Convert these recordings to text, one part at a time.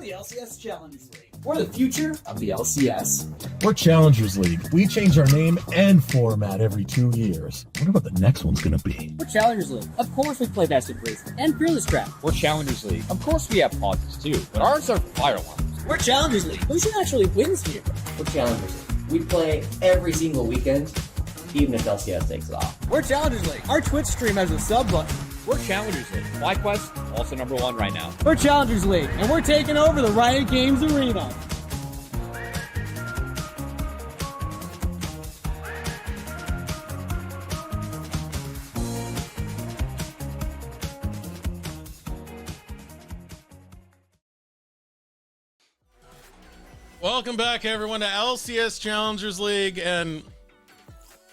the LCS Challengers League. We're the future of the LCS. We're Challengers League. We change our name and format every 2 years. I wonder what the next one's gonna be. We're Challengers League. Of course we play Best of Breeds and Fearless Draft. We're Challengers League. Of course we have pauses too, but ours are fire ones. We're Challengers League. Who should actually wins here? We're Challengers League. We play every single weekend, even if LCS takes it off. We're Challengers League. Our Twitch stream has a sub button. We're Challengers League. FlyQuest, also #1 right now. We're Challengers League, and we're taking over the Riot Games Arena. Welcome back, everyone, to LCS Challengers League, and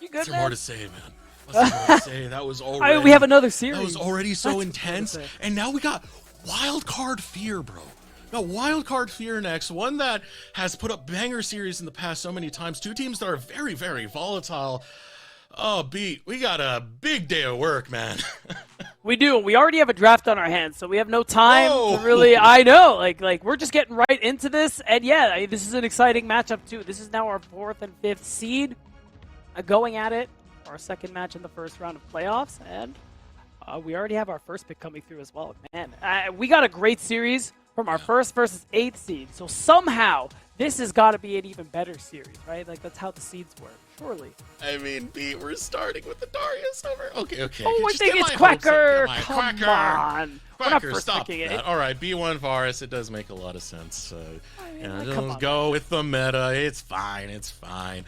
You good, more to say, man. What's there more to say? That was already. we have another series. That was already so That's intense, what I was and now we got Wildcard Fear, bro. Now Wildcard Fear next, one that has put up banger series in the past so many times. Two teams that are very, very volatile. Oh, Beat, we got a big day of work, man. We do. We already have a draft on our hands, so we have no time Whoa. to really. I know, like we're just getting right into this, and yeah, this is an exciting matchup too. This is now our 4th and 5th seed going at it. Our second match in the first round of playoffs, and we already have our first pick coming through as well. Man, we got a great series from our 1st versus 8th seed, so somehow this has got to be an even better series, right? Like, that's how the seeds work, surely. I mean, Beat, we're starting with the Darius over. Okay. Oh, I Just think get it's my hopes up. Quacker. Get my Come Quacker. on. We're not Quacker, first stop picking that. it. All right, B1 Varus, it does make a lot of sense. Come Just on. go with the meta. It's fine. It's fine.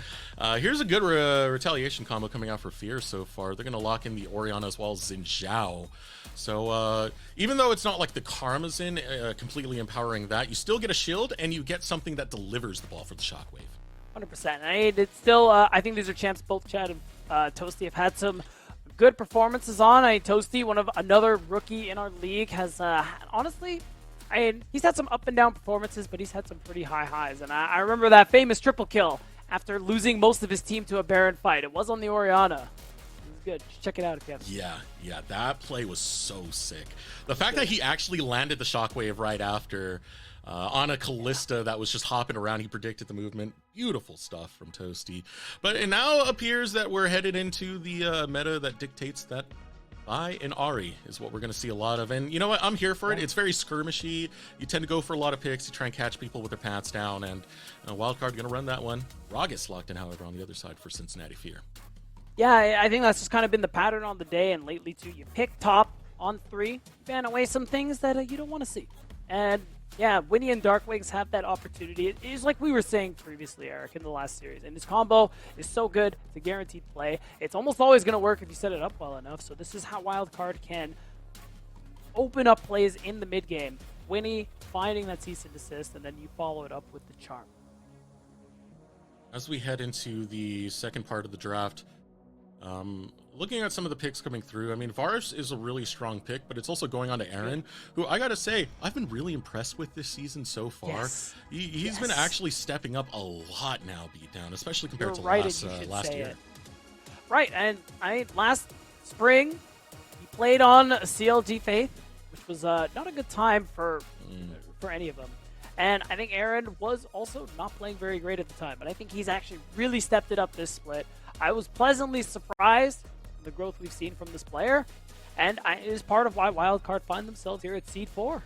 Here's a good retaliation combo coming out for Fear so far. They're going to lock in the Orianna as well as Xin Zhao. So even though it's not like the Karmazin completely empowering that, you still get a shield and you get something that delivers the ball for the Shockwave. 100%. It's still, I think these are champs both Chad and Toasty have had some good performances on. Toasty, another rookie in our league, has honestly, he's had some up and down performances, but he's had some pretty high highs. And I remember that famous triple kill after losing most of his team to a Baron fight. It was on the Orianna. It was good. Just check it out if you haven't. Yeah, that play was so sick. The fact that he actually landed the Shockwave right after on a Callista that was just hopping around, he predicted the movement. Beautiful stuff from Toasty. But it now appears that we're headed into the meta that dictates that Vi and Ahri is what we're going to see a lot of. And you know what? I'm here for it. It's very skirmishy. You tend to go for a lot of picks. You try and catch people with their pants down. And Wildcard going to run that one. Ragus locked in, however, on the other side for Cincinnati Fear. Yeah, I think that's just kind of been the pattern on the day and lately too. You pick top on 3, ban away some things that you don't want to see. And yeah, Winnie and Darkwings have that opportunity. It is like we were saying previously, Eric, in the last series. And this combo is so good. It's a guaranteed play. It's almost always going to work if you set it up well enough. So this is how Wildcard can open up plays in the mid game. Winnie finding that cease and desist, and then you follow it up with the charm. As we head into the second part of the draft, looking at some of the picks coming through, I mean, Varus is a really strong pick, but it's also going on to Aaron, who I gotta say, I've been really impressed with this season so far. Yes. He's been actually stepping up a lot now, Beatdown, especially compared to right, last year. Right, and last spring, he played on CLG Faith, which was not a good time for any of them. And I think Aaron was also not playing very great at the time, but I think he's actually really stepped it up this split. I was pleasantly surprised the growth we've seen from this player, and it is part of why Wildcard find themselves here at Seed 4.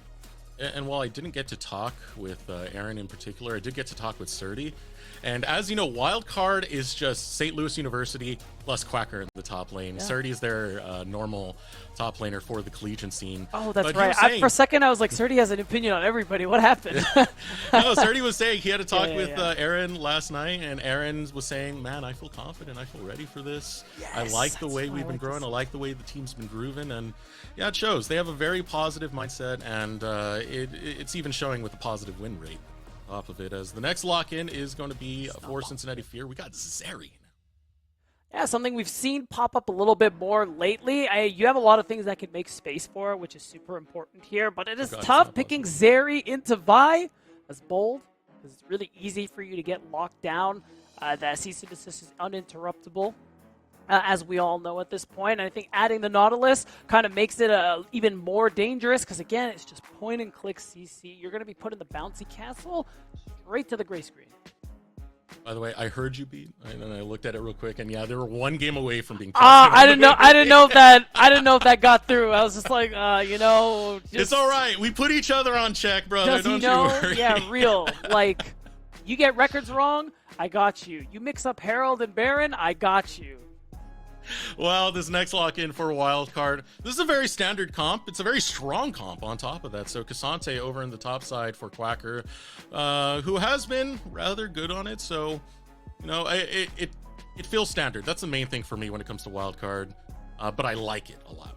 And while I didn't get to talk with Aaron in particular, I did get to talk with Surdy. And as you know, Wildcard is just St. Louis University plus Quacker in the top lane. Yeah. Surdy is their normal top laner for the collegiate scene. Oh, that's right. For a second, I was like, Surdy has an opinion on everybody. What happened? No, Surdy was saying he had a talk with Aaron last night, and Aaron was saying, man, I feel confident. I feel ready for this. Yes, I like the way we've been growing. I like the way the team's been grooving. And yeah, it shows. They have a very positive mindset, and it's even showing with a positive win rate off of it, as the next lock-in is going to be for Cincinnati Fear. We got Zeri. Yeah, something we've seen pop up a little bit more lately. You have a lot of things that can make space for it, which is super important here, but it is tough picking Zeri into Vi as bold, because it's really easy for you to get locked down. That cease and desist is uninterruptible. as we all know at this point. And I think adding the Nautilus kind of makes it even more dangerous because, again, it's just point and click CC. You're going to be putting the bouncy castle straight to the gray screen. By the way, I heard you beat, and then I looked at it real quick, and yeah, they were one game away from being. I didn't know if that got through. I was just like, it's all right. We put each other on check, brother. Does Don't he know? you worry. Yeah, real. Like, you get records wrong, I got you. You mix up Herald and Baron, I got you. Well, this next lock-in for Wildcard, this is a very standard comp. It's a very strong comp on top of that. So Cassante over in the top side for Quacker, who has been rather good on it. So, it feels standard. That's the main thing for me when it comes to Wildcard, but I like it a lot.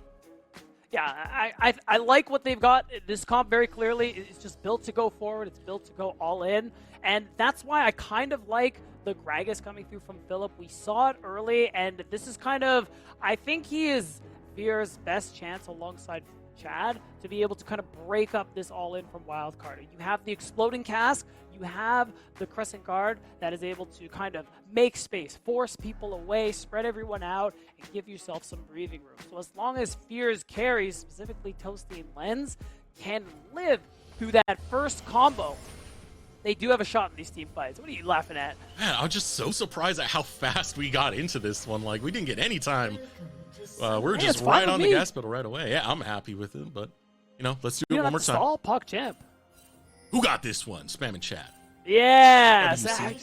Yeah, I like what they've got. This comp very clearly is just built to go forward. It's built to go all in. And that's why I kind of like the Gragas coming through from Philip. We saw it early, and this is kind of, I think he is Fear's best chance alongside Chad to be able to kind of break up this all-in from Wildcard. You have the Exploding Cask, you have the Crescent Guard that is able to kind of make space, force people away, spread everyone out, and give yourself some breathing room. So as long as Fear's carries, specifically Toasty and Lens, can live through that first combo, they do have a shot in these team fights. What are you laughing at? Man, I'm just so surprised at how fast we got into this one. Like, we didn't get any time. We're just right on the gas pedal right away. Yeah, I'm happy with it, but, let's do it one more time. Stall, Puck Champ. Who got this one? Spam in chat. Yeah, Zach.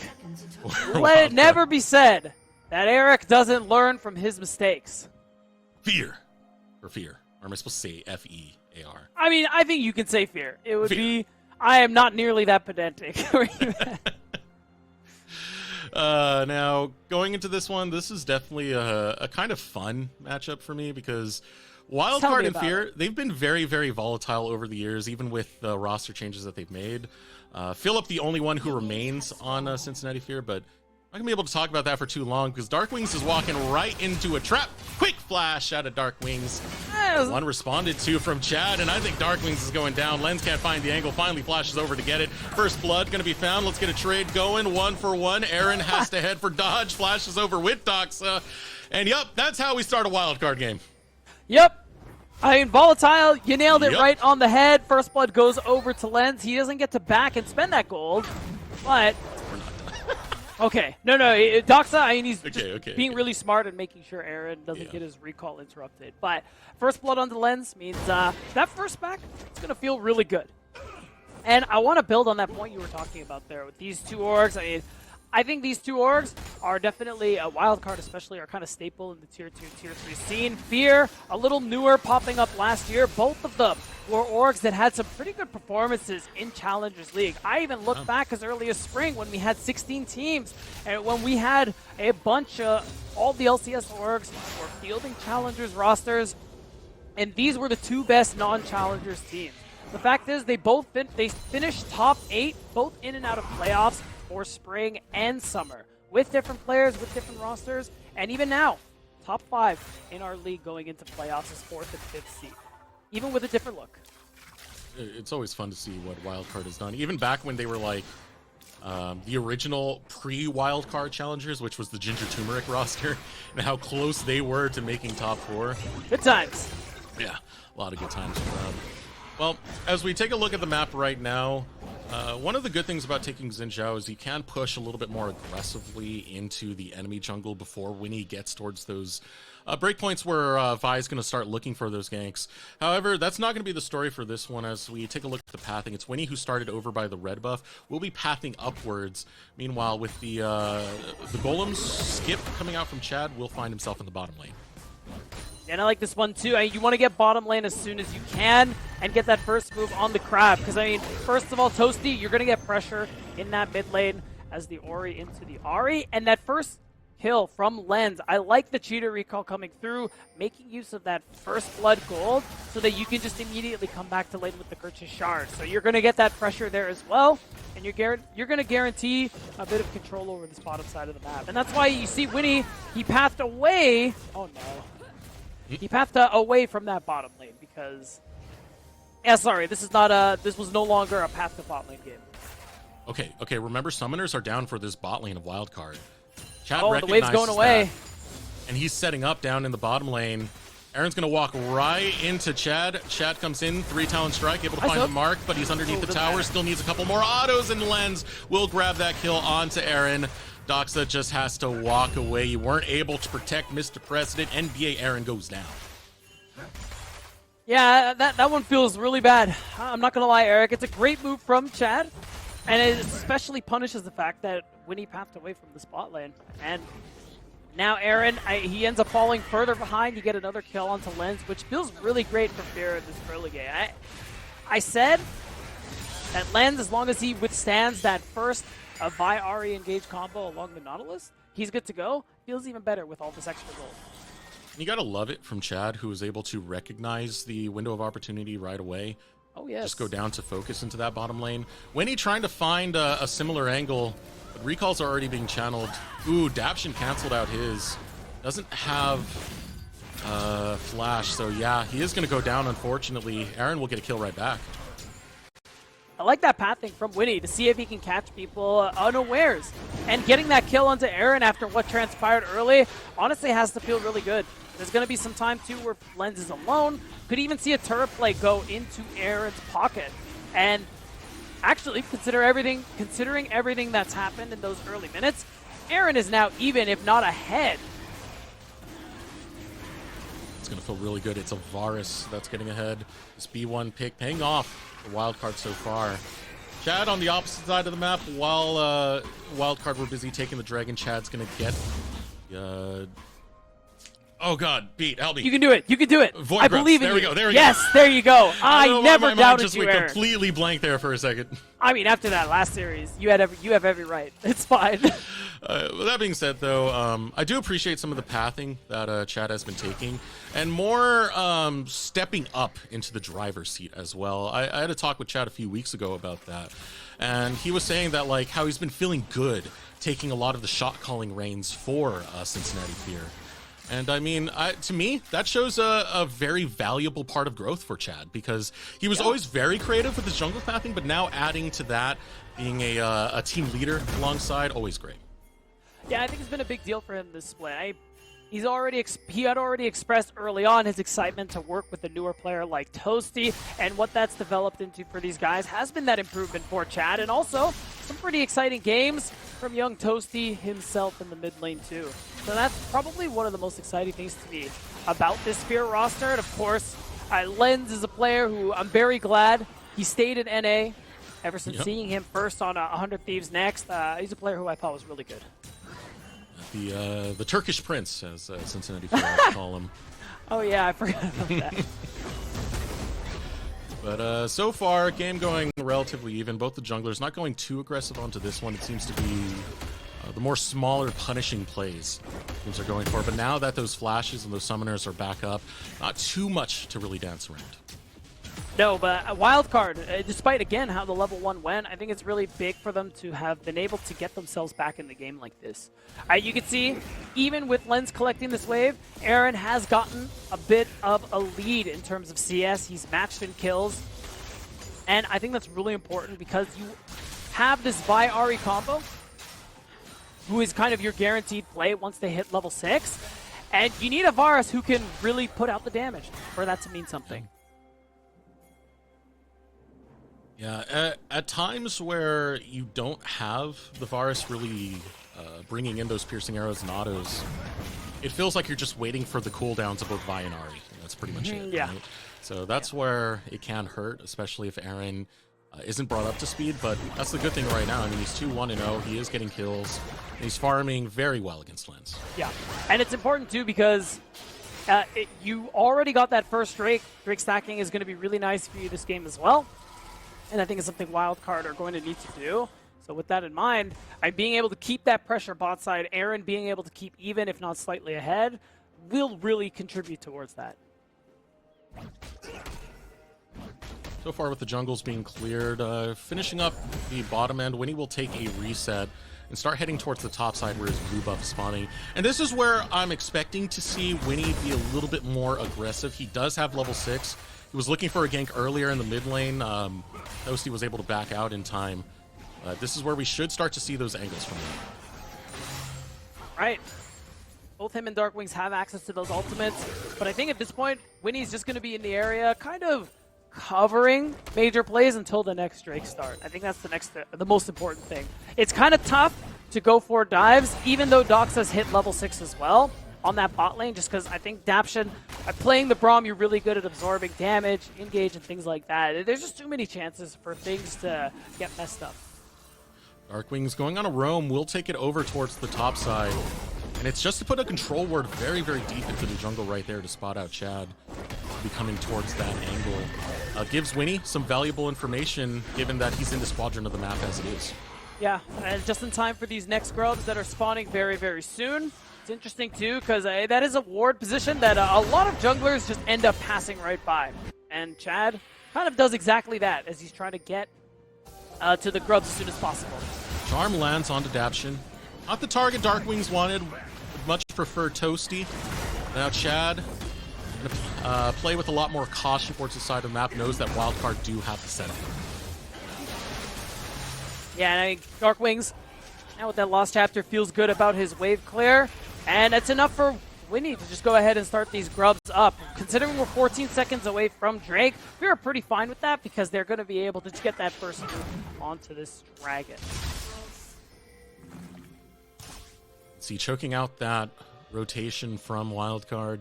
Let it never be said that Eric doesn't learn from his mistakes. Fear. Or Fear. Or am I supposed to say F-E-A-R? I mean, I think you can say Fear. It would be... I am not nearly that pedantic. Now, going into this one, this is definitely a kind of fun matchup for me because Wildcard and Fear, they've been very, very volatile over the years, even with the roster changes that they've made. Philip, the only one who remains on Cincinnati Fear, but I'm not going to be able to talk about that for too long because Darkwings is walking right into a trap. Quick flash out of Darkwings. One responded to from Chad, and I think Darkwings is going down. Lens can't find the angle, finally flashes over to get it. First blood going to be found. Let's get a trade going. 1-for-1. Aaron has to head for dodge, flashes over with Doxa. And yep, that's how we start a Wildcard game. Yep. I mean, volatile, you nailed it right on the head. First blood goes over to Lens. He doesn't get to back and spend that gold, but... Okay, no, Doxa, I mean, he's being really smart and making sure Aaron doesn't get his recall interrupted. But first blood on the Lens means that first back is going to feel really good. And I want to build on that point you were talking about there with these two orgs. I mean, I think these two orgs are definitely, a Wildcard especially, are kind of staple in the Tier 2, Tier 3 scene. Fear, a little newer, popping up last year. Both of them were orgs that had some pretty good performances in Challengers League. I even look back as early as spring when we had 16 teams, and when we had a bunch of, all the LCS orgs were fielding Challengers rosters, and these were the two best non-Challengers teams. The fact is, they finished top 8, both in and out of playoffs, for spring and summer, with different players, with different rosters, and even now, top 5 in our league going into playoffs is 4th and 5th seed, even with a different look. It's always fun to see what Wildcard has done. Even back when they were like the original pre-Wildcard challengers, which was the Ginger Turmeric roster, and how close they were to making top 4. Good times. Yeah, a lot of good times for them. Well, as we take a look at the map right now, one of the good things about taking Xin Zhao is he can push a little bit more aggressively into the enemy jungle before Winnie gets towards those breakpoints where Vi is going to start looking for those ganks. However, that's not going to be the story for this one. As we take a look at the pathing, it's Winnie who started over by the red buff. We'll be pathing upwards. Meanwhile, with the golems skip coming out from Chad, will find himself in the bottom lane. And I like this one too. You want to get bottom lane as soon as you can and get that first move on the crab. Because, I mean, first of all, Toasty, you're going to get pressure in that mid lane as the Ori into the Ahri. And that first kill from Lens, I like the cheater recall coming through, making use of that first blood gold so that you can just immediately come back to lane with the Kerchiss Shard. So you're going to get that pressure there as well. And you're going to guarantee a bit of control over this bottom side of the map. And that's why you see Winnie, he pathed away. Oh, no. He pathed away from that bottom lane because... Yeah, sorry, this was no longer a path to bot lane game. Okay, remember summoners are down for this bot lane of Wildcard. Chad the wave's going away. and he's setting up down in the bottom lane. Aaron's going to walk right into Chad. Chad comes in, 3-talon strike, able to find the mark, but he's underneath the tower. Still needs a couple more autos, and Lens will grab that kill onto Aaron. Doxa just has to walk away. You weren't able to protect Mr. President. NBA Aaron goes down. Yeah, that one feels really bad. I'm not going to lie, Eric. It's a great move from Chad, and it especially punishes the fact that Winnie pathed away from the spot lane. And now Aaron, he ends up falling further behind. You get another kill onto Lens, which feels really great for Fear in this early game. I said that Lens, as long as he withstands that first Vi Ahri engage combo along the Nautilus, he's good to go. Feels even better with all this extra gold. You gotta love it from Chad, who was able to recognize the window of opportunity right away. Oh, yes. Just go down to focus into that bottom lane. Winnie trying to find a similar angle, but recalls are already being channeled. Ooh, Daption canceled out his. Doesn't have flash, so yeah, he is gonna go down, unfortunately. Aaron will get a kill right back. I like that pathing from Winnie to see if he can catch people unawares. And getting that kill onto Aaron after what transpired early honestly has to feel really good. There's going to be some time, too, where Lens is alone. Could even see a turret play go into Aaron's pocket. And actually, considering everything that's happened in those early minutes, Aaron is now even, if not ahead. It's going to feel really good. It's a Varus that's getting ahead. This B1 pick paying off the Wildcard so far. Chad on the opposite side of the map. While Wildcard were busy taking the dragon, Chad's going to get... oh god, Pete, help me. You can do it. You can do it. Void I Grubs. believe in There we you. go. There we yes, go. There you go. I never my mind doubted just you, went Aaron. completely blank there for a second. I mean, after that last series, you have every right. It's fine. With that being said, though, I do appreciate some of the pathing that Chad has been taking, and more stepping up into the driver's seat as well. I had a talk with Chad a few weeks ago about that, and he was saying that like how he's been feeling good taking a lot of the shot calling reins for Cincinnati Fear. And I mean, to me, that shows a very valuable part of growth for Chad, because he was always very creative with his jungle pathing, but now adding to that, being a team leader alongside, always great. Yeah, I think it's been a big deal for him this split. He had already expressed early on his excitement to work with a newer player like Toasty, and what that's developed into for these guys has been that improvement for Chad, and also some pretty exciting games from young Toasty himself in the mid lane too. So that's probably one of the most exciting things to me about this Fear roster. And of course, Lens is a player who I'm very glad he stayed in NA ever since seeing him first on 100 Thieves Next. He's a player who I thought was really good. The Turkish Prince, as Cincinnati fans call him. Oh yeah, I forgot about that. But so far, game going relatively even. Both the junglers not going too aggressive onto this one. It seems to be the more smaller punishing plays teams are going for. But now that those flashes and those summoners are back up, not too much to really dance around. No, but Wildcard, despite, again, how the level 1 went, I think it's really big for them to have been able to get themselves back in the game like this. You can see, even with Lens collecting this wave, Aaron has gotten a bit of a lead in terms of CS. He's matched in kills. And I think that's really important because you have this Vi Ahri combo, who is kind of your guaranteed play once they hit level 6. And you need a Varus who can really put out the damage for that to mean something. Yeah, at times where you don't have the Varus really bringing in those piercing arrows and autos, it feels like you're just waiting for the cooldowns of both Vi and Ahri. That's pretty much it. Yeah. Right? So that's where it can hurt, especially if Aaron isn't brought up to speed. But that's the good thing right now. I mean, he's 2-1-0. He is getting kills. And he's farming very well against Lens. Yeah, and it's important too because you already got that first Drake. Drake stacking is going to be really nice for you this game as well. And I think it's something Wildcard are going to need to do. So with that in mind, being able to keep that pressure bot side, Aaron being able to keep even, if not slightly ahead, will really contribute towards that. So far with the jungles being cleared, finishing up the bottom end, Winnie will take a reset and start heading towards the top side where his blue buff is spawning. And this is where I'm expecting to see Winnie be a little bit more aggressive. He does have level 6. He was looking for a gank earlier in the mid lane. Toasty was able to back out in time. This is where we should start to see those angles from him. Right. Both him and Darkwings have access to those ultimates, but I think at this point, Winnie's just going to be in the area, kind of covering major plays until the next Drake start. I think that's the most important thing. It's kind of tough to go for dives, even though Dox has hit level 6 as well on that bot lane, just because I think Daption, playing the Braum, you're really good at absorbing damage, engage, and things like that. There's just too many chances for things to get messed up. Darkwings going on a roam will take it over towards the top side. And it's just to put a control ward very, very deep into the jungle right there to spot out Chad. Be coming towards that angle. Gives Winnie some valuable information given that he's in the squadron of the map as it is. Yeah, and just in time for these next grubs that are spawning very, very soon. It's interesting too, because that is a ward position that a lot of junglers just end up passing right by. And Chad kind of does exactly that as he's trying to get to the grubs as soon as possible. Charm lands onto Daption. Not the target Darkwings wanted, would much prefer Toasty. Now Chad, gonna play with a lot more caution towards the side of the map, knows that Wildcard do have the setup. Yeah, and I think Darkwings, now with that lost chapter, feels good about his wave clear. And it's enough for Winnie to just go ahead and start these grubs up. Considering we're 14 seconds away from Drake, we are pretty fine with that because they're going to be able to just get that first move onto this dragon. See, choking out that rotation from Wildcard.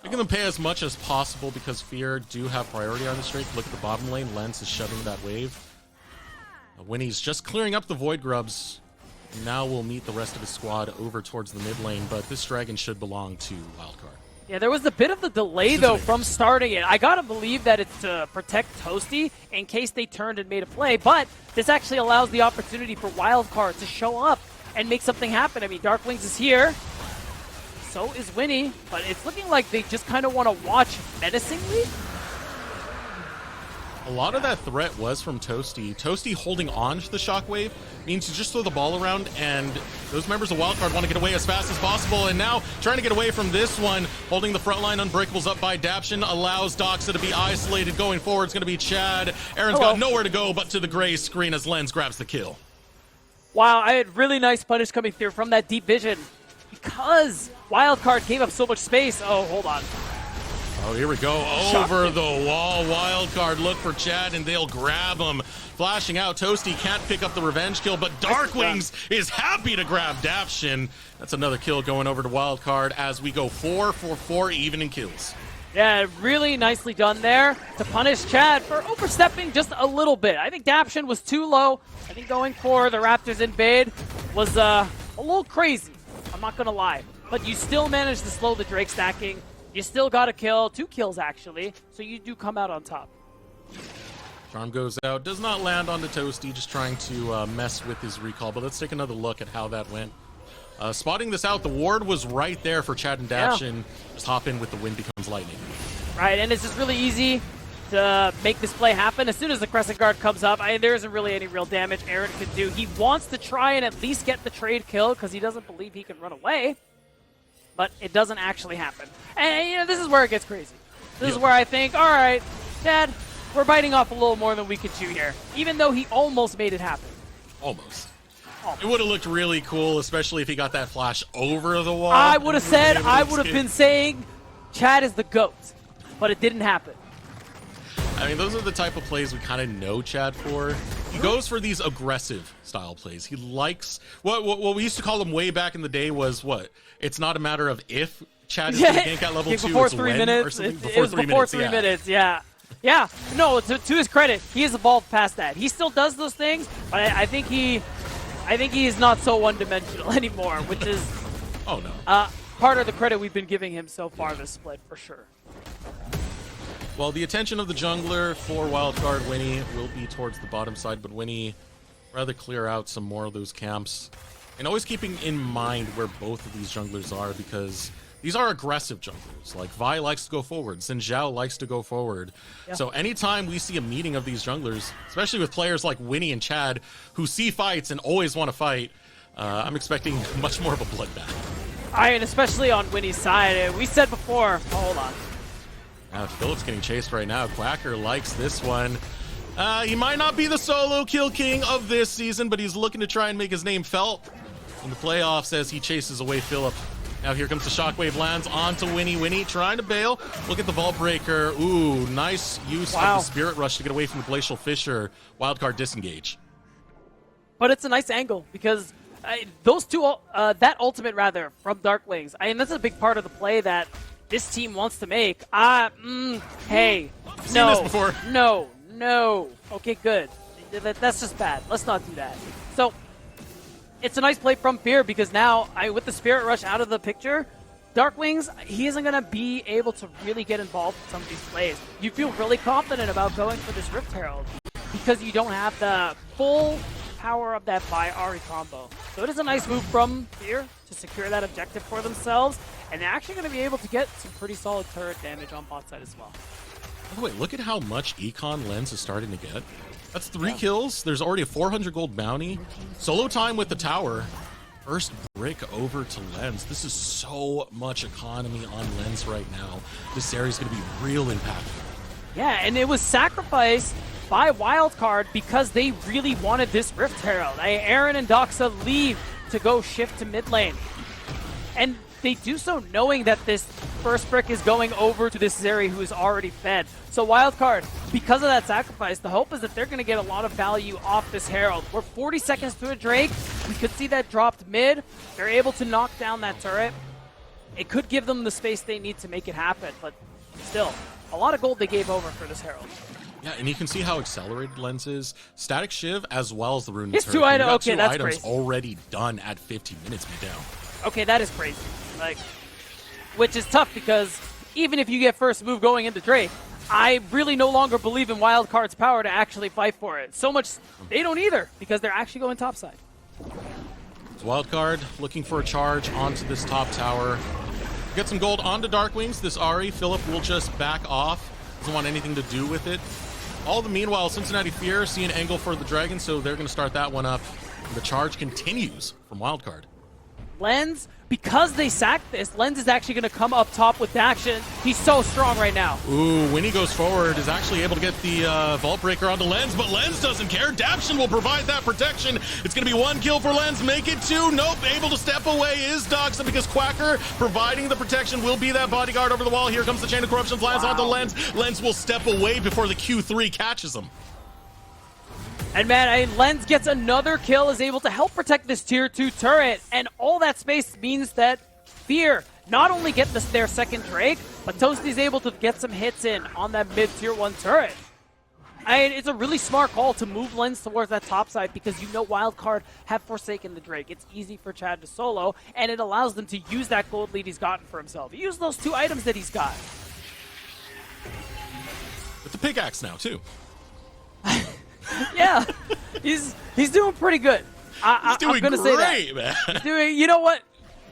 Making them pay as much as possible because Fear do have priority on this Drake. Look at the bottom lane. Lens is shoving that wave. Winnie's just clearing up the Void Grubs. Now we'll meet the rest of his squad over towards the mid lane, but this dragon should belong to Wildcard. Yeah, there was a bit of the delay, though, from starting it. I gotta believe that it's to protect Toasty in case they turned and made a play, but this actually allows the opportunity for Wildcard to show up and make something happen. I mean, Darkwings is here, so is Winnie, but it's looking like they just kind of want to watch menacingly. A lot of that threat was from Toasty. Toasty holding on to the shockwave means you just throw the ball around, and those members of Wildcard want to get away as fast as possible. And now trying to get away from this one, holding the front line. Unbreakables up by Daption allows Doxa to be isolated. Going forward, it's going to be Chad. Aaron's got nowhere to go but to the gray screen as Lens grabs the kill. Wow, I had really nice punish coming through from that deep vision because Wildcard gave up so much space. Oh, hold on. Oh, here we go. Over the wall. Wildcard look for Chad, and they'll grab him. Flashing out. Toasty can't pick up the revenge kill, but Darkwings is happy to grab Daption. That's another kill going over to Wildcard as we go 4 for 4 even in kills. Yeah, really nicely done there to punish Chad for overstepping just a little bit. I think Daption was too low. I think going for the Raptors invade was a little crazy. I'm not going to lie. But you still managed to slow the Drake stacking. You still got a kill, 2 kills actually, so you do come out on top. Charm goes out, does not land onto Toasty, just trying to mess with his recall, but let's take another look at how that went. Spotting this out, the ward was right there for Chad and Daption. Just hop in with the wind becomes lightning. Right, and it's just really easy to make this play happen. As soon as the Crescent Guard comes up, there isn't really any real damage Aaron could do. He wants to try and at least get the trade kill because he doesn't believe he can run away. But it doesn't actually happen. And, you know, this is where it gets crazy. This is where I think, all right, Chad, we're biting off a little more than we could chew here. Even though he almost made it happen. Almost. It would have looked really cool, especially if he got that flash over the wall. I would have said, I would have been saying, Chad is the GOAT. But it didn't happen. I mean, those are the type of plays we kind of know Chad for. He goes for these aggressive style plays. He likes what we used to call him way back in the day was what? It's not a matter of if Chad is going to gank at level 2, before it's 3 when minutes. or something. It was before 3 minutes, yeah. Yeah, no, to his credit, he has evolved past that. He still does those things, but I think he is not so one-dimensional anymore, which is part of the credit we've been giving him so far this split, for sure. Well, the attention of the jungler for Wildcard Winnie will be towards the bottom side, but Winnie rather clear out some more of those camps. And always keeping in mind where both of these junglers are, because these are aggressive junglers. Like, Vi likes to go forward, Xin Zhao likes to go forward. Yeah. So anytime we see a meeting of these junglers, especially with players like Winnie and Chad, who see fights and always want to fight, I'm expecting much more of a bloodbath. And especially on Winnie's side, we said before, hold on. Phillips getting chased right now. Quacker likes this one. He might not be the solo kill king of this season, but he's looking to try and make his name felt in the playoffs as he chases away Phillip. Now here comes the Shockwave, lands onto Winnie. Winnie trying to bail. Look at the Vault Breaker. Ooh, nice use of the Spirit Rush to get away from the Glacial Fissure. Wildcard disengage. But it's a nice angle because those two, that ultimate rather, from Darkwings, I mean, that's a big part of the play that this team wants to make. Hey, Seen this before. no. Okay, good. That's just bad. Let's not do that. So, it's a nice play from Fear because now, with the Spirit Rush out of the picture, Darkwings, he isn't going to be able to really get involved in some of these plays. You feel really confident about going for this Rift Herald because you don't have the full power of that Vi Ahri combo. So it is a nice move from Fear to secure that objective for themselves, and they're actually going to be able to get some pretty solid turret damage on bot side as well. By the way, look at how much Econ Lens is starting to get. That's 3 kills. There's already a 400 gold bounty. Solo time with the tower. First brick over to Lens. This is so much economy on Lens right now. This area is going to be real impactful. Yeah, and it was sacrificed by Wildcard because they really wanted this Rift Herald. Aaron and Doxa leave to go shift to mid lane. And they do so knowing that this first brick is going over to this Zeri who is already fed. So Wildcard, because of that sacrifice, the hope is that they're going to get a lot of value off this Herald. We're 40 seconds to a Drake. We could see that dropped mid. They're able to knock down that turret. It could give them the space they need to make it happen, but still, a lot of gold they gave over for this Herald. Yeah, and you can see how accelerated Lens is. Static Shiv as well as the Rune. His two items, okay, that's items crazy. Already done at 15 minutes be down. Okay, that is crazy. Like, which is tough because even if you get first move going into Drake, I really no longer believe in Wildcard's power to actually fight for it. So much, they don't either because they're actually going topside. It's Wildcard looking for a charge onto this top tower. Get some gold onto Darkwings. This Ahri, Philip will just back off. Doesn't want anything to do with it. All the meanwhile, Cincinnati Fear see an angle for the Dragon, so they're going to start that one up. And the charge continues from Wildcard. Lens, because they sacked this, Lens is actually going to come up top with action. He's so strong right now. Ooh, when he goes forward, is actually able to get the Vault Breaker onto Lens, but Lens doesn't care. Daption will provide that protection. It's going to be 1 kill for Lens. Make it 2. Nope, able to step away is Doxa because Quacker providing the protection will be that bodyguard over the wall. Here comes the Chain of Corruption, lands onto Lens. Lens will step away before the Q3 catches him. And man, Lens gets another kill, is able to help protect this tier 2 turret, and all that space means that Fear not only get their second Drake, but Toasty's able to get some hits in on that mid tier 1 turret. It's a really smart call to move Lens towards that top side because you know Wildcard have forsaken the Drake. It's easy for Chad to solo, and it allows them to use that gold lead he's gotten for himself. Use those 2 items that he's got. With the pickaxe now, too. Yeah, he's doing pretty good. He's doing I'm gonna great, say that. Man. He's doing, you know what?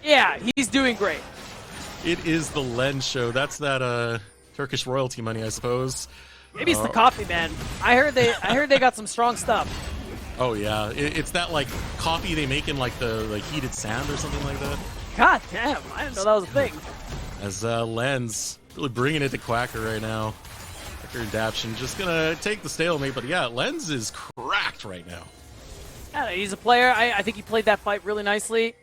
Yeah, he's doing great. It is the Lens show. That's that Turkish royalty money, I suppose. Maybe it's the coffee, man. I heard they got some strong stuff. Oh yeah, it's that like coffee they make in like the heated sand or something like that. God damn, I didn't know that was a thing. As Lens really bringing it to Quacker right now. Quacker and Daption just gonna take the stalemate, but yeah, Lens is cracked right now. Yeah, he's a player. I think he played that fight really nicely.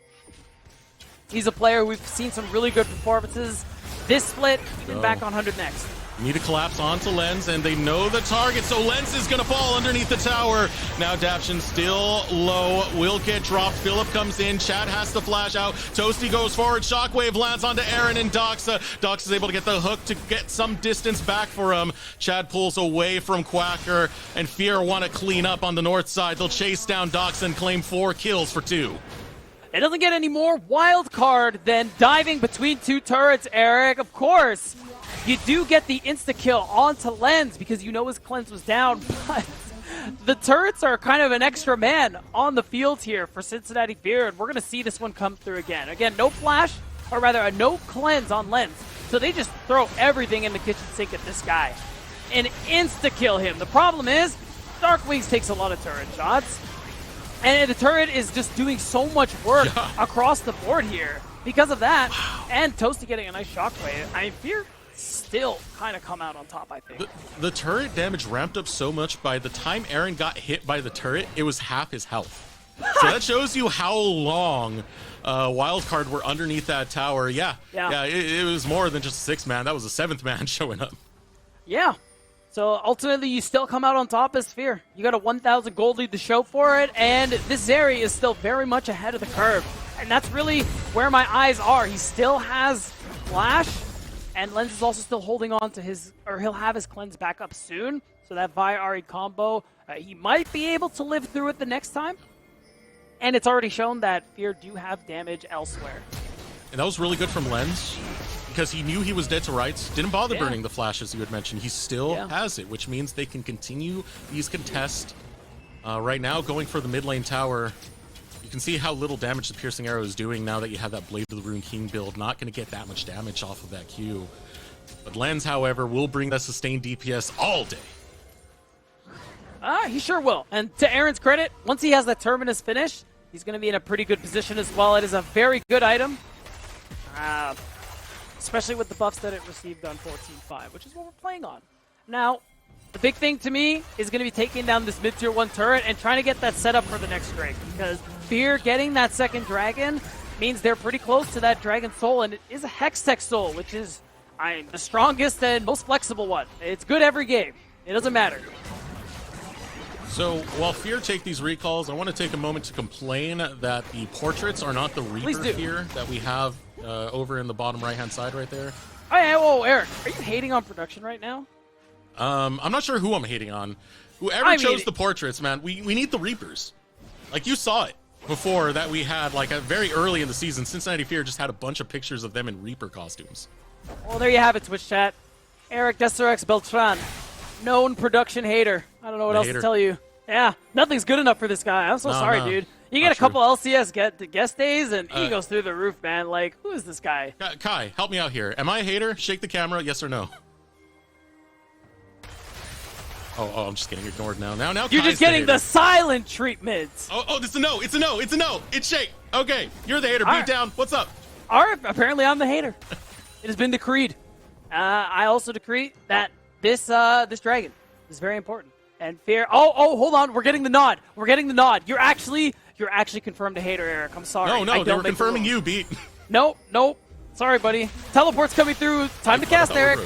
He's a player we've seen some really good performances. This split, even back on 100 next. Need to collapse onto Lens, and they know the target, so Lens is going to fall underneath the tower. Now Daption still low, will get dropped. Philip comes in, Chad has to flash out. Toasty goes forward, Shockwave lands onto Aaron and Doxa. Doxa is able to get the hook to get some distance back for him. Chad pulls away from Quacker, and Fear want to clean up on the north side. They'll chase down Doxa and claim 4 kills for 2. It doesn't get any more Wildcard than diving between 2 turrets, Eric. Of course, you do get the insta-kill onto Lens because you know his cleanse was down, but the turrets are kind of an extra man on the field here for Cincinnati Fear, and we're going to see this one come through again. Again, no flash, or rather a no cleanse on Lens, so they just throw everything in the kitchen sink at this guy and insta-kill him. The problem is, Darkwings takes a lot of turret shots, and the turret is just doing so much work across the board here because of that. Wow. And Toasty getting a nice shockwave. Fear still kind of come out on top, I think. The turret damage ramped up so much by the time Aaron got hit by the turret, it was half his health. So that shows you how long Wildcard were underneath that tower. Yeah, it was more than just a 6-man. That was a 7th man showing up. Yeah. So ultimately, you still come out on top as Fear. You got a 1,000 gold lead to show for it, and this Zeri is still very much ahead of the curve. And that's really where my eyes are. He still has Flash, and Lens is also still holding on to his, or he'll have his cleanse back up soon. So that Vi Ahri combo, he might be able to live through it the next time. And it's already shown that Fear do have damage elsewhere. And that was really good from Lens, because he knew he was dead to rights, didn't bother burning the flash, as you had mentioned. He still has it, which means they can continue these contests. Right now, going for the mid lane tower, you can see how little damage the piercing arrow is doing now that you have that Blade of the Rune King build. Not going to get that much damage off of that Q. But Lens, however, will bring that sustained DPS all day. He sure will. And to Aaron's credit, once he has that Terminus finish, he's going to be in a pretty good position as well. It is a very good item. Especially with the buffs that it received on 14.5, which is what we're playing on. Now, the big thing to me is going to be taking down this mid-tier 1 turret and trying to get that set up for the next Drake, because Fear getting that second dragon means they're pretty close to that Dragon Soul, and it is a Hextech Soul, which is the strongest and most flexible one. It's good every game. It doesn't matter. So, while Fear take these recalls, I want to take a moment to complain that the portraits are not the Reaper here that we have over in the bottom right-hand side right there. Oh, yeah, whoa, Eric, are you hating on production right now? I'm not sure who I'm hating on. Whoever chose the portraits, man, we need the Reapers. Like, you saw it before that we had, like, very early in the season, Cincinnati Fear just had a bunch of pictures of them in Reaper costumes. Well, there you have it, Twitch chat. Eric Deserex Beltran, known production hater. I don't know what else to tell you. Yeah, nothing's good enough for this guy. I'm so sorry, dude. You get a couple LCS guest days, and he goes through the roof, man. Like, who is this guy? Kai, help me out here. Am I a hater? Shake the camera, yes or no? Oh, I'm just getting ignored now. Now, you're Kai's just getting the silent treatment. Oh, it's a no. It's a no. It's a no. It's shake. Okay, you're the hater. Beat down. What's up? All right, apparently I'm the hater. It has been decreed. I also decree that this dragon is very important. And Fear. Oh, hold on. We're getting the nod. We're getting the nod. You're actually confirmed a hater, Eric. I'm sorry. No, they were confirming you, Beat. Nope. Sorry, buddy. Teleport's coming through. Time to cast, Eric.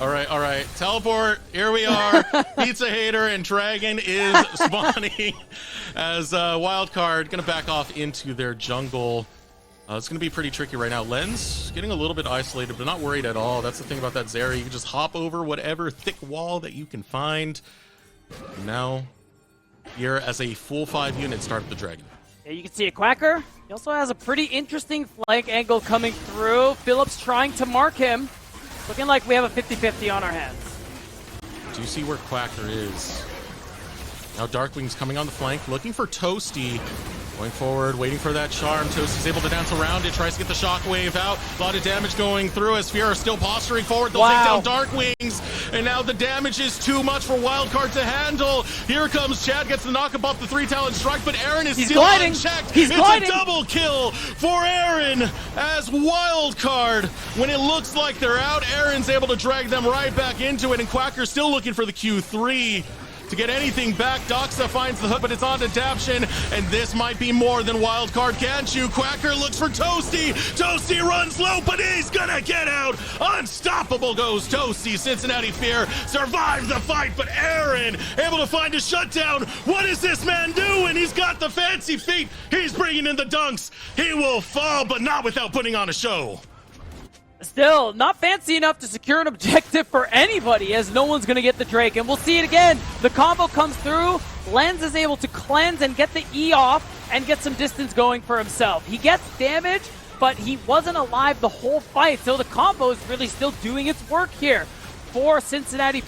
All right. Teleport. Here we are. Pizza hater and dragon is spawning as Wildcard going to back off into their jungle. It's going to be pretty tricky right now. Lens getting a little bit isolated, but not worried at all. That's the thing about that Zeri. You can just hop over whatever thick wall that you can find. Now, here as a full 5 unit start the dragon. Yeah, you can see a Quacker. He also has a pretty interesting flank angle coming through. Phillips trying to mark him. Looking like we have a 50-50 on our hands. Do you see where Quacker is? Now Darkwing's coming on the flank, looking for Toasty. Going forward, waiting for that charm. Toasty's able to dance around it, tries to get the shockwave out. A lot of damage going through as Fear are still posturing forward. They'll take down Darkwings. And now the damage is too much for Wildcard to handle. Here comes Chad, gets the knock up the 3-talent strike, but Aaron is still unchecked. It's a double kill for Aaron as Wildcard. When it looks like they're out, Aaron's able to drag them right back into it, and Quacker's still looking for the Q3. To get anything back, Doxa finds the hook, but it's on to Daption, and this might be more than Wildcard can chew. Quacker looks for Toasty. Toasty runs low, but he's gonna get out. Unstoppable goes Toasty. Cincinnati Fear survives the fight, but Aaron able to find a shutdown. What is this man doing? He's got the fancy feet. He's bringing in the dunks. He will fall, but not without putting on a show. Still, not fancy enough to secure an objective for anybody, as no one's going to get the Drake. And we'll see it again. The combo comes through. Lens is able to cleanse and get the E off and get some distance going for himself. He gets damage, but he wasn't alive the whole fight. So the combo is really still doing its work here for Cincinnati,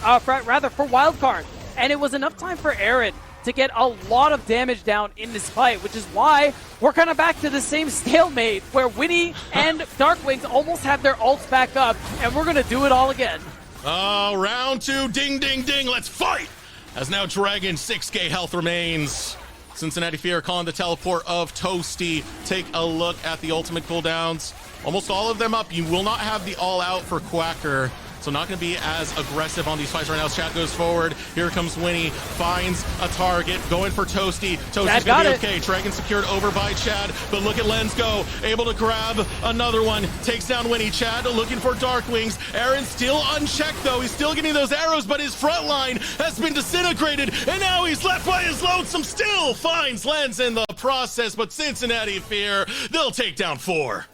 rather for Wildcard. And it was enough time for Aaron to get a lot of damage down in this fight, which is why we're kind of back to the same stalemate where Winnie and Darkwings almost have their ults back up, and we're going to do it all again. Oh, round 2, ding, ding, ding, let's fight! As now Dragon 6k health remains. Cincinnati Fear calling the teleport of Toasty. Take a look at the ultimate cooldowns. Almost all of them up. You will not have the all out for Quacker. so not going to be as aggressive on these fights right now. As Chad goes forward, here comes Winnie, finds a target, going for Toasty. Toasty's going to be okay. Dragon secured over by Chad, but look at Lens go, able to grab another one, takes down Winnie. Chad looking for Dark Wings. Aaron still unchecked though, he's still getting those arrows, but his front line has been disintegrated, and now he's left by his lonesome. Still finds Lens in the process, but Cincinnati Fear, they'll take down 4.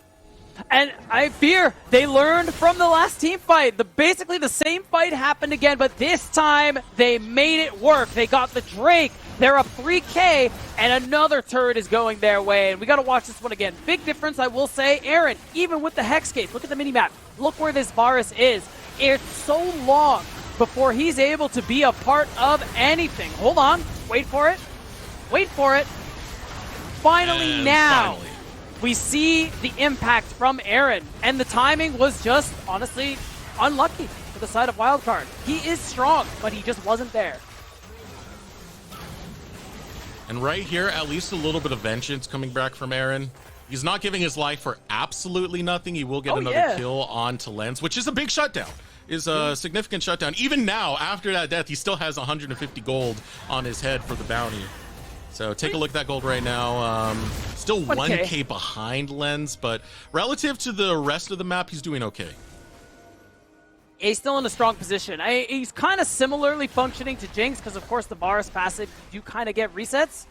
And I fear they learned from the last team fight. Basically the same fight happened again, but this time they made it work. They got the Drake. They're up 3K, and another turret is going their way. And we got to watch this one again. Big difference, I will say. Aaron, even with the Hex Gates, look at the minimap. Look where this Varus is. It's so long before he's able to be a part of anything. Hold on. Wait for it. Wait for it. Finally, now. We see the impact from Aaron, and the timing was just, honestly, unlucky for the side of Wildcard. He is strong, but he just wasn't there. And right here, at least a little bit of vengeance coming back from Aaron. He's not giving his life for absolutely nothing. He will get another kill onto Lens, which is a big shutdown. Is a significant shutdown. Even now, after that death, he still has 150 gold on his head for the bounty. So take a look at that gold right now. Still 1K behind Lens, but relative to the rest of the map, he's doing okay. He's still in a strong position. He's kind of similarly functioning to Jinx, because of course the Varus passive, you kind of get resets,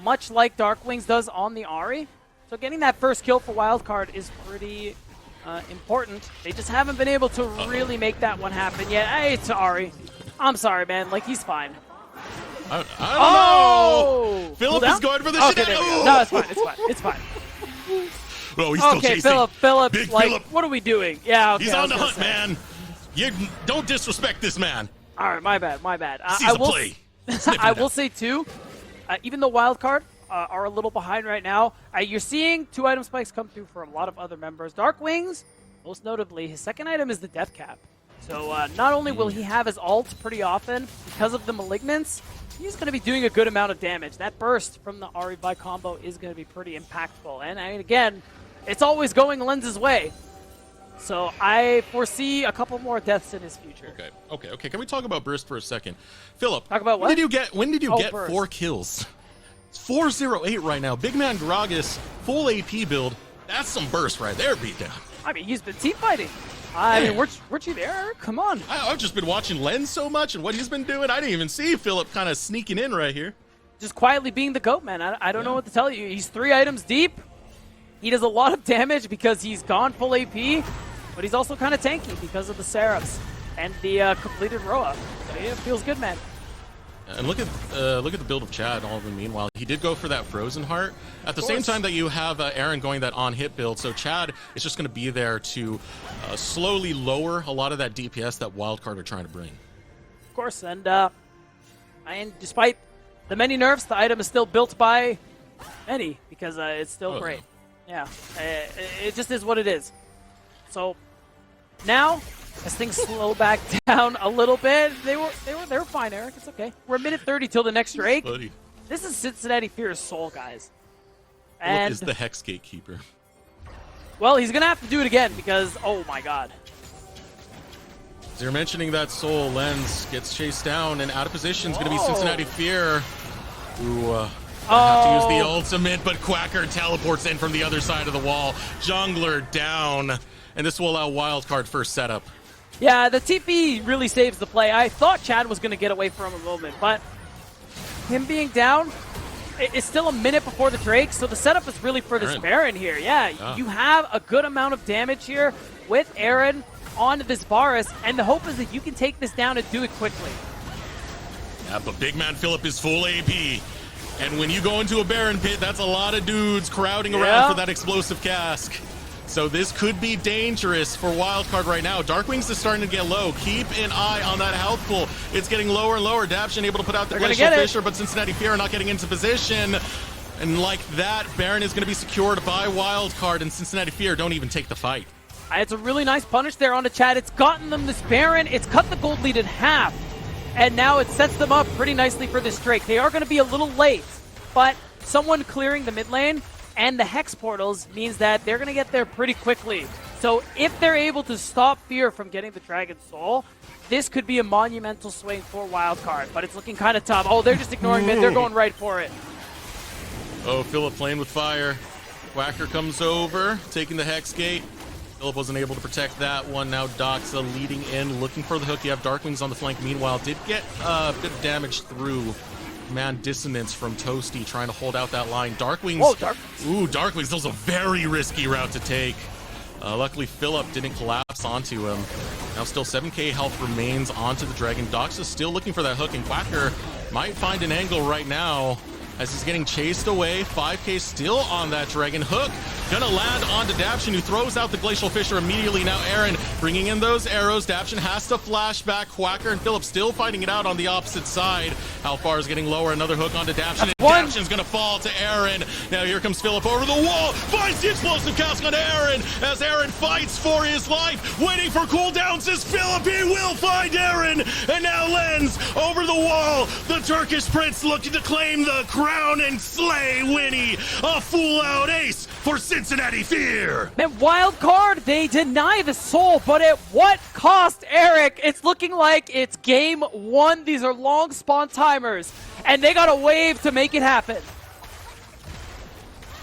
much like Dark Wings does on the Ahri. So getting that first kill for Wildcard is pretty important. They just haven't been able to really make that one happen yet. Hey, it's Ahri. I'm sorry, man. Like, he's fine. I don't know. Philip is going for the shit. No, it's fine. It's fine. It's fine. Oh, he's still chasing. Philip, Big like, Philip. What are we doing? Yeah, okay. He's on the hunt, man. You don't disrespect this man. All right, my bad. I will say too, even though Wildcard are a little behind right now, you're seeing 2 item spikes come through for a lot of other members. Dark Wings, most notably, his second item is the Death Cap. So not only will he have his ult pretty often because of the Malignants, he's going to be doing a good amount of damage. That burst from the Ahri by combo is going to be pretty impactful. And I mean, again, it's always going Lens's way. So I foresee a couple more deaths in his future. Okay. Can we talk about burst for a second? Philip, talk about what? When did you get burst. 4 kills? It's 408 right now. Big man Gragas, full AP build. That's some burst right there, beatdown. I mean, he's been team fighting. I mean, weren't you there? Come on. I've just been watching Lens so much and what he's been doing. I didn't even see Philip kind of sneaking in right here. Just quietly being the GOAT, man. I don't know what to tell you. He's 3 items deep. He does a lot of damage because he's gone full AP, but he's also kind of tanky because of the Seraphs and the completed Roa. So yeah, it feels good, man. And look at the build of Chad. All of them, meanwhile, he did go for that Frozen Heart at the same time that you have Aaron going that on-hit build. So Chad is just going to be there to slowly lower a lot of that DPS that Wildcard are trying to bring. Of course, and despite the many nerfs, the item is still built by many because it's still great. Yeah, it just is what it is. So now, as things slow back down a little bit, they were fine, Eric. It's okay. We're a minute 30 till the next Drake. This is Cincinnati Fear's soul, guys. And what is the Hex Gatekeeper? Well, he's gonna have to do it again because, oh my god. As you're mentioning that soul, Lens gets chased down and out of position is going to be Cincinnati Fear, who have to use the ultimate, but Quacker teleports in from the other side of the wall. Jungler down, and this will allow Wildcard first setup. Yeah, the TP really saves the play. I thought Chad was going to get away from a moment, but him being down, it's still a minute before the Drake, so the setup is really for this Baron here. Yeah, you have a good amount of damage here with Aaron on this Varus, and the hope is that you can take this down and do it quickly. Yeah, but big man Philip is full AP. And when you go into a Baron pit, that's a lot of dudes crowding around for that explosive cask. So this could be dangerous for Wildcard right now. Darkwings is starting to get low. Keep an eye on that health pool. It's getting lower and lower. Dabshin able to put out the Glacial Fissure, but Cincinnati Fear are not getting into position. And like that, Baron is going to be secured by Wildcard, and Cincinnati Fear don't even take the fight. It's a really nice punish there on the Chad. It's gotten them this Baron. It's cut the gold lead in half. And now it sets them up pretty nicely for this Drake. They are going to be a little late, but someone clearing the mid lane and the Hex portals means that they're going to get there pretty quickly. So if they're able to stop Fear from getting the Dragon Soul, this could be a monumental swing for Wildcard, but it's looking kind of tough. Oh, they're just ignoring mid. They're going right for it. Oh, Philip playing with fire. Quacker comes over, taking the Hex Gate. Philip wasn't able to protect that one. Now Doxa leading in, looking for the hook. You have Darkwings on the flank. Meanwhile, did get a bit of damage through. Man, dissonance from Toasty trying to hold out that line. Darkwings. Whoa, Darkwings. Ooh, Darkwings. That was a very risky route to take. Luckily, Philip didn't collapse onto him. Now still 7k health remains onto the Dragon. Doxa is still looking for that hook, and Quacker might find an angle right now as he's getting chased away. 5k still on that Dragon. Hook gonna land onto Daption, who throws out the Glacial Fisher immediately. Now Aaron bringing in those arrows. Daption has to flash back. Quacker and Philip still fighting it out on the opposite side. How far is getting lower? Another hook onto Daption. Daption's gonna fall to Aaron. Now here comes Philip over the wall. Finds the explosive cast on Aaron as Aaron fights for his life. Waiting for cooldowns is Philip. He will find Aaron. And now Lens over the wall. The Turkish Prince looking to claim the crown and slay Winnie. A full-out ace for Cincinnati Fear. Man, Wildcard, they deny the soul, but at what cost, Eric? It's looking like it's game one. These are long spawn timers, and they got a wave to make it happen.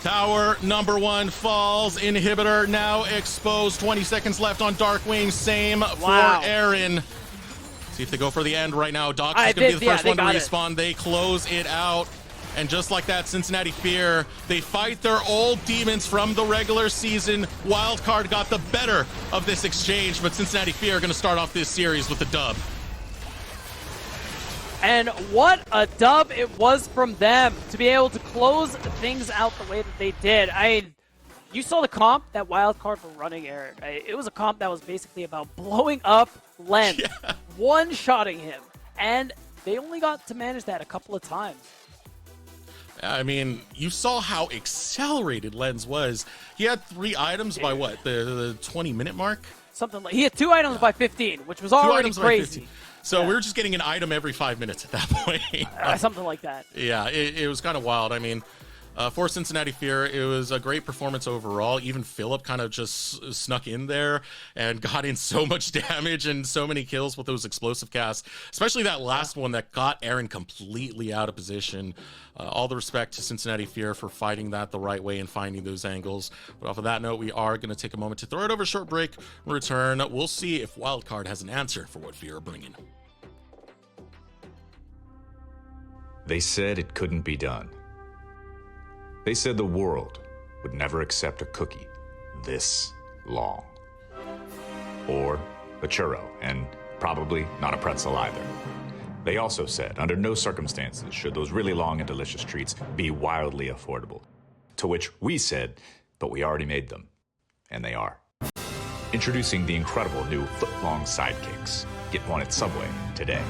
Tower number one falls. Inhibitor now exposed. 20 seconds left on Darkwing. Same for Aaron. See if they go for the end right now. Dox is going to be the first one to respawn. They close it out. And just like that, Cincinnati Fear, they fight their old demons from the regular season. Wildcard got the better of this exchange, but Cincinnati Fear are going to start off this series with a dub. And what a dub it was from them to be able to close things out the way that they did. You saw the comp that Wildcard were running, Eric. It was a comp that was basically about blowing up Lens, one-shotting him, and they only got to manage that a couple of times. I mean, you saw how accelerated Lens was. He had 3 items by what, the 20-minute mark? Something like, he had 2 items by 15, which was already crazy. So we were just getting an item every 5 minutes at that point. Something like that. Yeah, it was kind of wild. I mean, for Cincinnati Fear, it was a great performance overall. Even Philip kind of just snuck in there and got in so much damage and so many kills with those explosive casts, especially that last one that got Aaron completely out of position. All the respect to Cincinnati Fear for fighting that the right way and finding those angles. But off of that note, we are going to take a moment to throw it over a short break. Return. We'll see if Wildcard has an answer for what Fear are bringing. They said it couldn't be done. They said the world would never accept a cookie this long. Or a churro, and probably not a pretzel either. They also said, under no circumstances should those really long and delicious treats be wildly affordable. To which we said, but we already made them. And they are. Introducing the incredible new foot-long sidekicks. Get one at Subway today.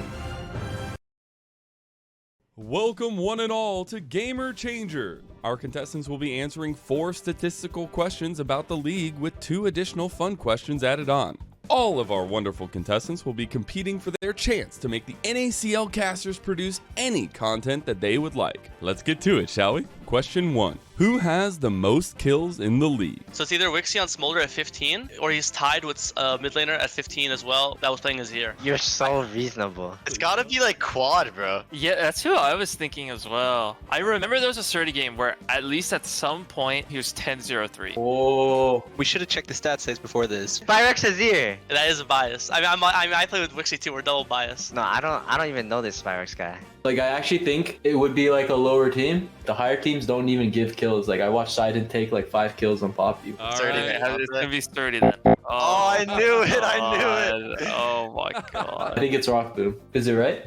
Welcome one and all to Gamer Changer. Our contestants will be answering 4 statistical questions about the league with 2 additional fun questions added on. All of our wonderful contestants will be competing for their chance to make the NACL casters produce any content that they would like. Let's get to it, shall we? Question 1. Who has the most kills in the league? So it's either Wixie on Smolder at 15, or he's tied with mid laner at 15 as well. That was playing Azir. You're so reasonable. It's gotta be like Quad, bro. Yeah, that's who I was thinking as well. I remember there was a Surdy game where at least at some point he was 10-0-3. Oh, we should have checked the stat saves before this. Spyrex Azir. That is a bias. I play with Wixie too. We're double bias. No, I don't even know this Spyrex guy. Like, I actually think it would be like a lower team. The higher teams don't even give kills. Like, I watched Sidon take like 5 kills on Poppy. Alright, it's gonna be Sturdy then. Oh, I knew it, I knew it. Oh my god. I think it's Rock Boom. Is it right?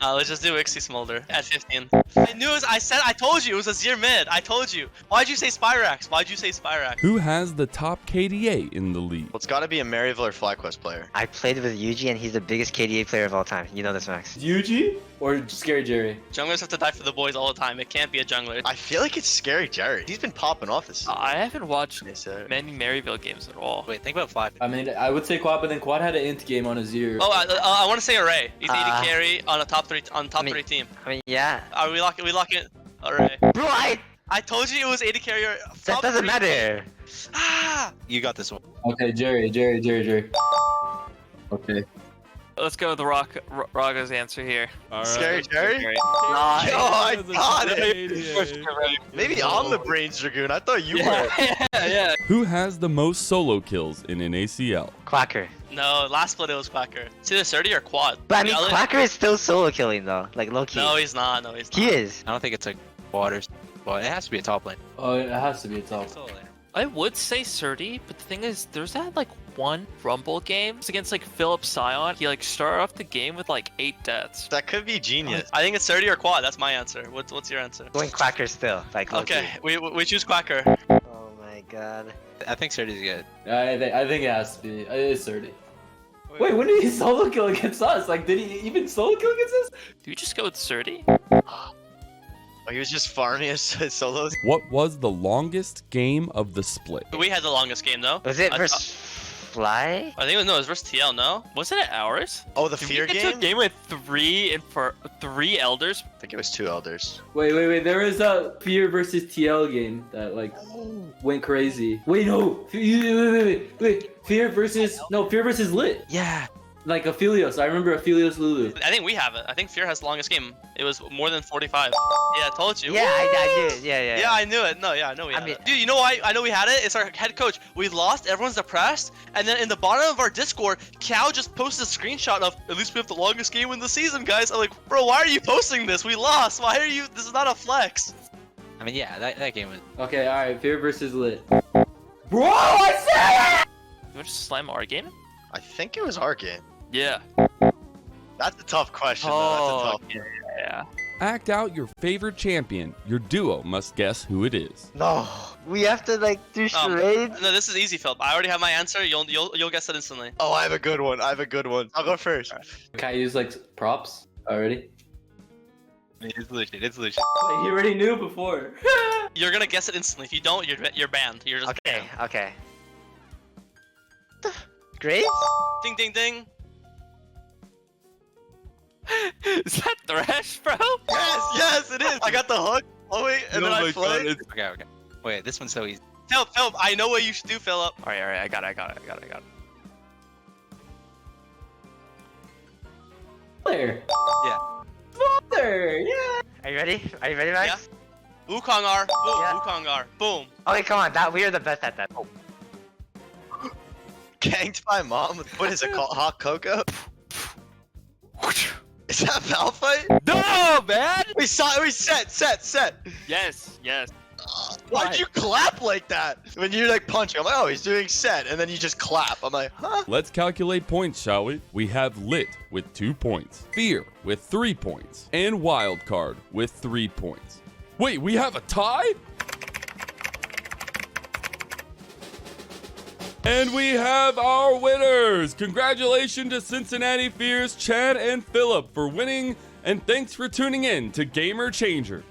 Let's just do Wixie Smolder at 15. I knew it was, I told you it was Azir mid. I told you. Why'd you say Spyrax? Why'd you say Spyrax? Who has the top KDA in the league? Well, it's gotta be a Maryville or FlyQuest player. I played with Yuji and he's the biggest KDA player of all time. You know this, Max. Yuji or Scary Jerry? Junglers have to die for the boys all the time. It can't be a jungler. I feel like it's Scary Jerry. He's been popping off this season. I haven't watched many Maryville games at all. Wait, think about 5. I mean, I would say Quad, but then Quad had an int game on Azir. Oh, I want to say Array. He's 80 carry on a top 3 team. I mean, yeah. We lock it? Array. Bro, I told you it was 80 carry. That doesn't matter. Ah! You got this one. Okay, Jerry. Okay. Let's go with Raga's answer here. All right. Scary Jerry? Great. Yo, I That was a got it. great Maybe I'm the Brains Dragoon. I thought you were. Yeah. Who has the most solo kills in an ACL? Quacker. No, last split it was Quacker. It's either 30 or quad. But I mean, The other- Quacker is still solo killing though, like low key. No, he's not. No, he's not. He is. I don't think it's a waters. Well, it has to be a top lane. Oh, it has to be a top. I would say Surdy, but the thing is, there's that like one Rumble game against like Philip Sion. He like started off the game with like 8 deaths. That could be genius. I think it's 30 or quad. That's my answer. What's your answer? Going Quacker still, like low Okay, key. we choose Quacker. Oh my god. I think Surdy's good. I think it has to be. It is 30. Wait, when did he solo kill against us? Like, did he even solo kill against us? Do you just go with Surdy? Oh, he was just farming his solos. What was the longest game of the split? We had the longest game though. Was it I versus Fly? I think it was versus TL. No. Wasn't it ours? Oh, the Did fear we get to game? a game with 3 elders? I think it was 2 elders. Wait. There was a Fear versus TL game that like went crazy. Wait, no. Wait. Fear versus Lit. Yeah. Like Aphelios. I remember Aphelios Lulu. I think we have it. I think Fear has the longest game. It was more than 45. Yeah, I told you. Yeah, I did. Yeah. Yeah, I knew it. No, yeah, I know we had mean- it. Dude, you know why I know we had it? It's our head coach. We lost, everyone's depressed, and then in the bottom of our Discord, Cal just posted a screenshot of, at least we have the longest game in the season, guys. I'm like, bro, why are you posting this? We lost. Why are you? This is not a flex. I mean, yeah, that game was. Okay, alright. Fear versus Lit. Bro, I said it! You want to just slam our game? I think it was our game. Yeah. That's a tough question. Though. Oh, That's a tough. yeah. Act out your favorite champion. Your duo must guess who it is. No. We have to like do charades? No, this is easy, Philip. I already have my answer. You'll guess it instantly. Oh, I have a good one. I'll go first. Can I use like props already? It's legit. Like, he already knew before. You're gonna guess it instantly. If you don't, you're banned. You're just banned. Okay. Grace? Ding, ding, ding. Is that Thresh, bro? Yes, it is. I got the hook. Oh wait, and then I play. Okay. Wait, this one's so easy. Philip, I know what you should do, Philip. All right, I got it. Player. Yeah. Mother, yeah. Are you ready? Max? Yeah. Wukongar. Boom. Yeah. Wukongar. Boom. Okay, come on. We are the best at that. Oh. Ganked by mom. What is it called? Hot cocoa? Is that Malphite? No, man. We set. Yes. Why'd you clap like that? When you're like punching, I'm like, oh, he's doing set, and then you just clap. I'm like, huh? Let's calculate points, shall we? We have Lit with 2 points, Fear with 3 points, and Wildcard with 3 points. Wait, we have a tie? And we have our winners! Congratulations to Cincinnati Fears, Chad and Philip for winning, and thanks for tuning in to Gamer Changer.